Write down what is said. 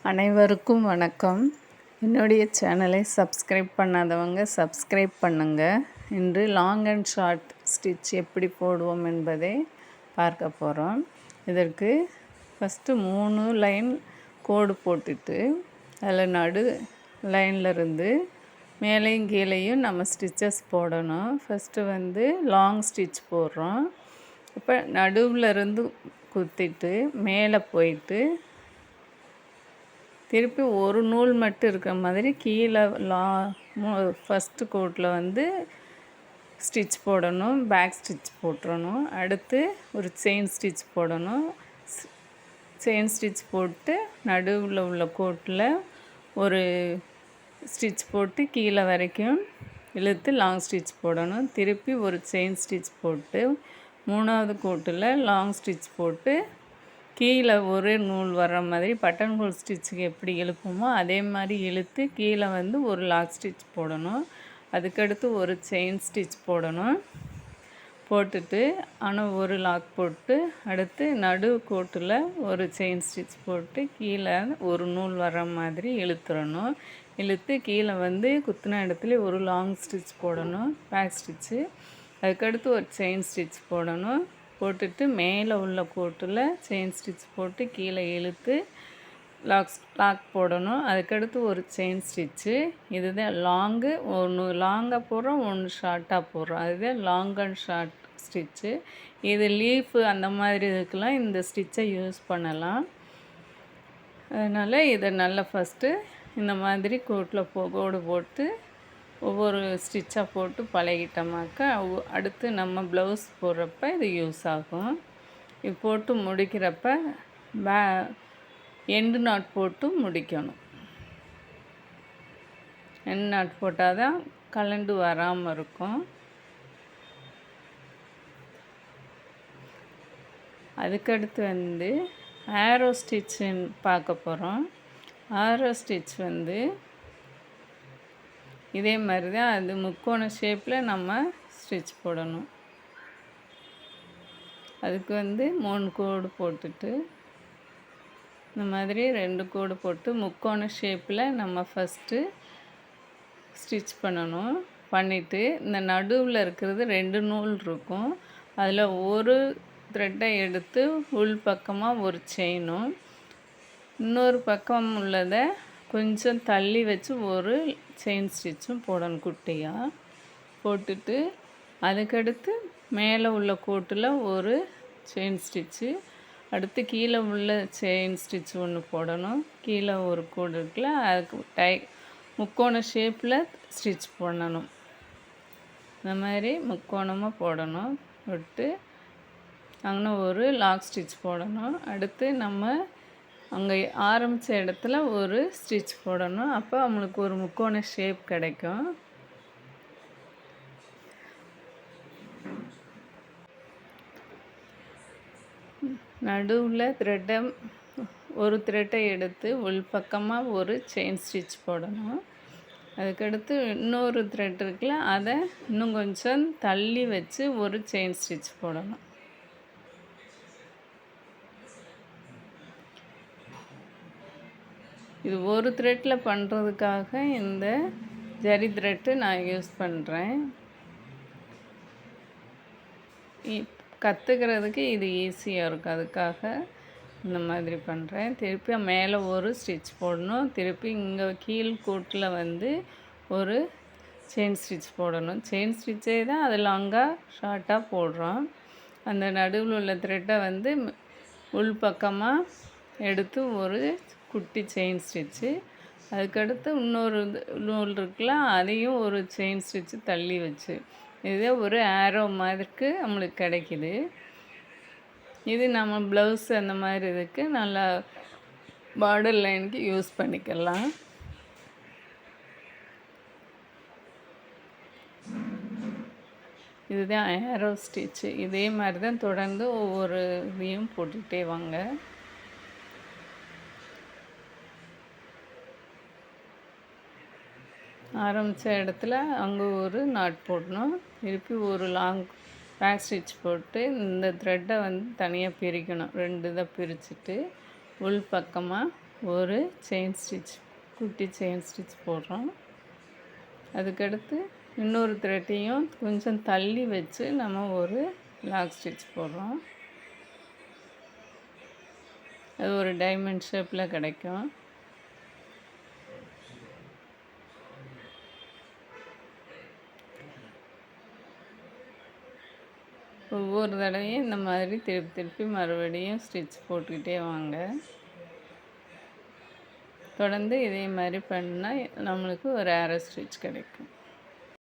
அனைவருக்கும் வணக்கம். என்னுடைய சேனலை சப்ஸ்கிரைப் பண்ணாதவங்க சப்ஸ்கிரைப் பண்ணுங்கள். இன்று லாங் அண்ட் ஷார்ட் ஸ்டிச் எப்படி போடுவோம் என்பதை பார்க்க போகிறோம். இதற்கு ஃபஸ்ட்டு 3 லைன் கோடு போட்டுட்டு அதில் நடு லைன்லேருந்து மேலேயும் கீழேயும் நம்ம ஸ்டிச்சஸ் போடணும். ஃபஸ்ட்டு லாங் ஸ்டிச் போடுறோம். இப்போ நடுவில் இருந்து குத்திட்டு மேலே போயிட்டு திருப்பி ஒரு நூல் மட்டும் இருக்கிற மாதிரி கீழே ஃபஸ்ட்டு கோட்டில் ஸ்டிச் போடணும். பேக் ஸ்டிச் போட்டுறணும். அடுத்து ஒரு செயின் ஸ்டிச் போடணும். செயின் ஸ்டிச் போட்டு நடுவில் உள்ள கோட்டில் ஒரு ஸ்டிச் போட்டு கீழே வரைக்கும் இழுத்து லாங் ஸ்டிச் போடணும். திருப்பி ஒரு செயின் ஸ்டிச் போட்டு 3வது கோட்டில் லாங் ஸ்டிச் போட்டு கீழே ஒரே நூல் வர்ற மாதிரி பட்டன் ஹோல் ஸ்டிச்சுக்கு எப்படி இழுப்போமோ அதே மாதிரி இழுத்து கீழே ஒரு லாக் ஸ்டிச் போடணும். அதுக்கடுத்து ஒரு செயின் ஸ்டிச் போடணும். போட்டுட்டு ஆனால் ஒரு லாக் போட்டு அடுத்து நடு கோட்டில் ஒரு செயின் ஸ்டிச் போட்டு கீழே ஒரு நூல் வர்ற மாதிரி இழுத்துடணும். இழுத்து கீழே குத்தின இடத்துல ஒரு லாங் ஸ்டிச் போடணும், பேக் ஸ்டிச்சு. அதுக்கடுத்து ஒரு செயின் ஸ்டிச் போடணும். போட்டுட்டு மேலே உள்ள கோட்டில் செயின் ஸ்டிச் போட்டு கீழே இழுத்து லாக் போடணும். அதுக்கடுத்து ஒரு செயின் ஸ்டிச்சு. இதுதான் லாங்கு. ஒன்று லாங்காக போடுறோம், ஒன்று ஷார்ட்டாக போடுறோம். அதுதான் லாங் அண்ட் ஷார்ட் ஸ்டிச்சு. இது லீஃபு அந்த மாதிரி இதுக்கெலாம் இந்த ஸ்டிச்சை யூஸ் பண்ணலாம். அதனால் இதை நல்லா ஃபஸ்ட்டு இந்த மாதிரி கோட்டில் கோடு போட்டு ஒவ்வொரு ஸ்டிச்சாக போட்டு பழகிட்டோமாக்கா அடுத்து நம்ம ப்ளவுஸ் போடுறப்ப இது யூஸ் ஆகும். இது போட்டு முடிக்கிறப்ப எண்டு நாட் போட்டு முடிக்கணும். எண்டு நாட் போட்டால் தான் கலண்டு வராமல் இருக்கும். அதுக்கடுத்து ஆரோ ஸ்டிச்சுன்னு பார்க்க போகிறோம். ஆரோ ஸ்டிச் இதே மாதிரி தான் அது முக்கோண ஷேப்பில் நம்ம ஸ்டிச் போடணும். அதுக்கு 3 கோடு போட்டுட்டு இந்த மாதிரி 2 கோடு போட்டு முக்கோண ஷேப்பில் நம்ம ஃபஸ்ட்டு ஸ்டிச் பண்ணணும். பண்ணிவிட்டு இந்த நடுவில் இருக்கிறது 2 நூல் இருக்கும். அதில் ஒரு த்ரெட்டை எடுத்து உள் பக்கமாக ஒரு செயினும் இன்னொரு பக்கம் உள்ளதை கொஞ்சம் தள்ளி வச்சு ஒரு செயின் ஸ்டிச்சும் போடணும் குட்டியாக. போட்டுட்டு அதுக்கடுத்து மேலே உள்ள கோட்டில் ஒரு செயின் ஸ்டிச்சு, அடுத்து கீழே உள்ள செயின் ஸ்டிச் ஒன்று போடணும். கீழே ஒரு கோடு இருக்குல்ல, அதுக்கு முக்கோண ஷேப்பில் ஸ்டிச் பண்ணணும். இந்த மாதிரி முக்கோணமாக போடணும். போட்டு அங்கே ஒரு லாக் ஸ்டிச் போடணும். அடுத்து நம்ம அங்கே ஆரம்பித்த இடத்துல ஒரு ஸ்டிச் போடணும். அப்போ அவங்களுக்கு ஒரு முக்கோண ஷேப் கிடைக்கும். நடுவில் ஒரு த்ரெட்டை எடுத்து உள் பக்கமாக ஒரு செயின் ஸ்டிச் போடணும். அதுக்கடுத்து இன்னொரு த்ரெட் இருக்குல்ல, அதை இன்னும் கொஞ்சம் தள்ளி வச்சு ஒரு செயின் ஸ்டிச் போடணும். இது ஒரு த்ரெட்டில் பண்ணுறதுக்காக இந்த ஜரி த்ரெட்டு நான் யூஸ் பண்ணுறேன். கற்றுக்கிறதுக்கு இது ஈஸியாக இருக்கும், அதுக்காக இந்த மாதிரி பண்ணுறேன். திருப்பி மேலே ஒரு ஸ்டிச் போடணும். திருப்பி இங்கே கீழ் கோட்டில் ஒரு செயின் ஸ்டிச் போடணும். செயின் ஸ்டிச்சே தான் அது லாங்காக ஷார்ட்டாக போடுறோம். அந்த நடுவில் உள்ள த்ரெட்டை உள் பக்கமாக எடுத்து ஒரு குட்டி செயின் ஸ்டிச்சு, அதுக்கடுத்து இன்னொரு நூல் இருக்குல்ல, அதையும் ஒரு செயின் ஸ்டிச்சு தள்ளி வச்சு இதே ஒரு ஆரோ மாதிரிக்கு நம்மளுக்கு கிடைக்கிது. இது நம்ம ப்ளவுஸ் அந்த மாதிரி இதுக்கு நல்லா பார்டர் லைனுக்கு யூஸ் பண்ணிக்கலாம். இதுதான் ஆரோ ஸ்டிச்சு. இதே மாதிரி தான் தொடர்ந்து ஒவ்வொரு இதையும் போட்டுகிட்டே வாங்க. ஆரம்பித்த இடத்துல அங்கே ஒரு நாட் போடணும். திருப்பி ஒரு லாங் பேக் ஸ்டிச் போட்டு இந்த த்ரெட்டை தனியாக பிரிக்கணும். 2 இதை பிரிச்சுட்டு உள் பக்கமாக ஒரு செயின் ஸ்டிச், குட்டி செயின் ஸ்டிச் போடுறோம். அதுக்கடுத்து இன்னொரு த்ரெட்டையும் கொஞ்சம் தள்ளி வச்சு நம்ம ஒரு லாக் ஸ்டிச் போடுறோம். அது ஒரு டைமண்ட் ஷேப்பில் கிடைக்கும். ஒவ்வொரு தடவையும் இந்த மாதிரி திருப்பி திருப்பி மறுபடியும் ஸ்டிச் போட்டுக்கிட்டே வாங்க. தொடர்ந்து இதே மாதிரி பண்ணால் நம்மளுக்கு ஒரு அரை ஸ்டிச் கிடைக்கும்.